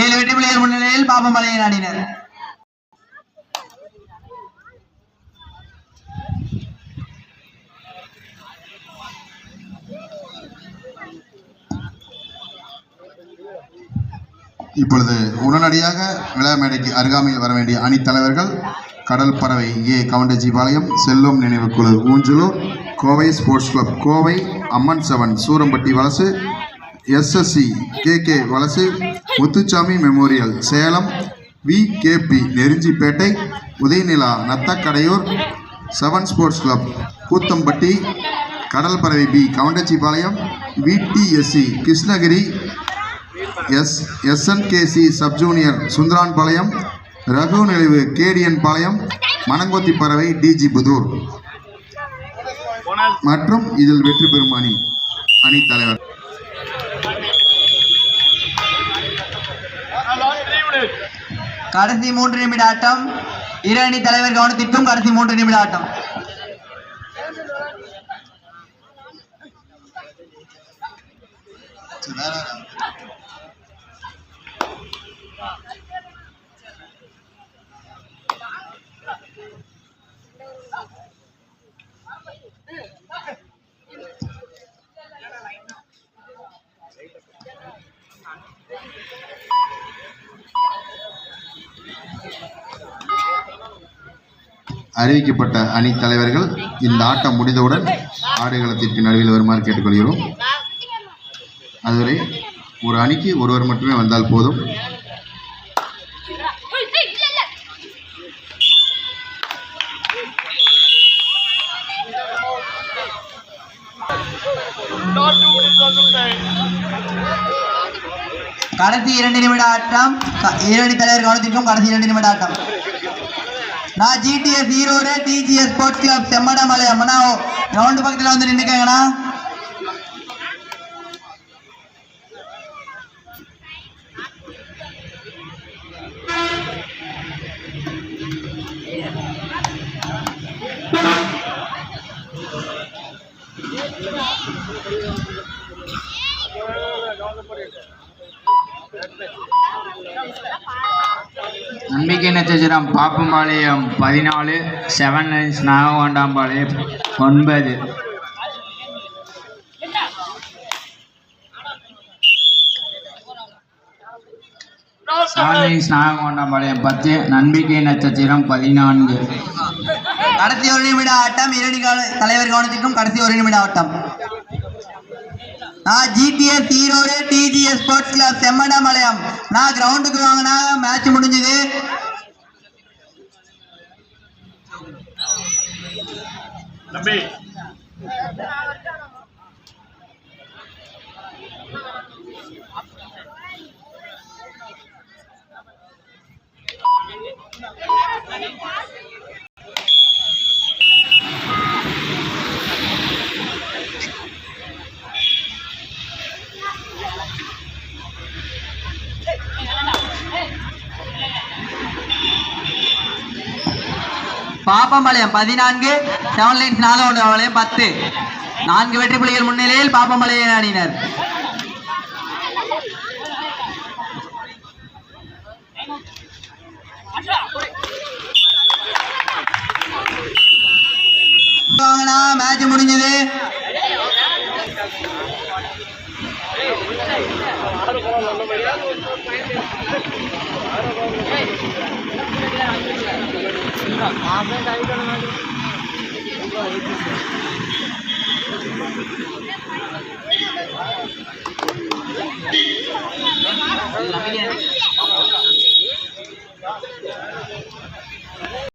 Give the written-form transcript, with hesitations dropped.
7 வெற்றி புள்ளிகள் முன்னிலையில் பாப்பம்பாளையம் அணியினர். இப்பொழுது உடனடியாக விழா மேடைக்கு அருகாமையில் வர வேண்டிய அணித்தலைவர்கள் கடல் பறவை ஏ கவுண்டஜிபாளையம், செல்வம் நினைவு குழு Unjalur, Kovai sports club Kovai, Amman 7 Surampatti Valasu, SSC KK Valasu, Muthusamy memorial Salem, VKP Nerunjipettai, Udhayanila Nathakadaiyur, 7 sports club Koothampatti, கடல் பறவை B Kavundajipalayam, VTSC Krishnagiri, SNKC sub junior Sundaranpalayam, Ragu நிலைவு கேடிஎன் பாளையம், மணங்கொத்தி பறவை டிஜி புதூர் மற்றும் இதில் வெற்றி பெறும் அணி தலைவர். கடைசி 3 நிமிட ஆட்டம். இரு அணி தலைவர் கவனத்திற்கும் கடைசி 3 நிமிட ஆட்டம். அறிவிக்கப்பட்ட அணி தலைவர்கள் இந்த ஆட்டம் முடிந்தவுடன் ஆடுகளத்திற்கு நடுவில் வருமாறு கேட்டுக்கொள்கிறோம். அதுவரை ஒரு அணிக்கு ஒருவர் மட்டுமே வந்தால் போதும். கடைசி 2 நிமிட ஆட்டம். இரு அணி தலைவர் கவனத்திற்கும் கடைசி 2 நிமிட ஆட்டம். நான் GTS Erode, TGS sports club Semmadamalayam ground பக்கத்தில் வந்து நின்றுக்கங்கண்ணா. நம்பிக்கை நட்சத்திரம் பாப்பம்பாளையம் 14, 7 லைன்ஸ் நாகவாண்டாம்பாளையம் 9. நாகவாண்டாம்பாளையம் 10, நம்பிக்கை நட்சத்திரம் 14. கடைசி 1 நிமிட ஆட்டம். இரண்டு தலைவர் கவனத்திற்கும் கடைசி 1 நிமிட ஆட்டம். நான் GTS Erode, TGS sports club Semmadamalayam. நான் கிரவுண்டுக்கு வாங்கினா மேட்ச் முடிஞ்சது. பாப்பம்பாளையம் 14, 7 லைன்ஸ் நாகவாண்டாம்பாளையம் 10. 4 வெற்றி புள்ளிகள் முன்னிலையில் பாப்பம்பாளையம் அணியினர். மேட்ச் முடிஞ்சது. आप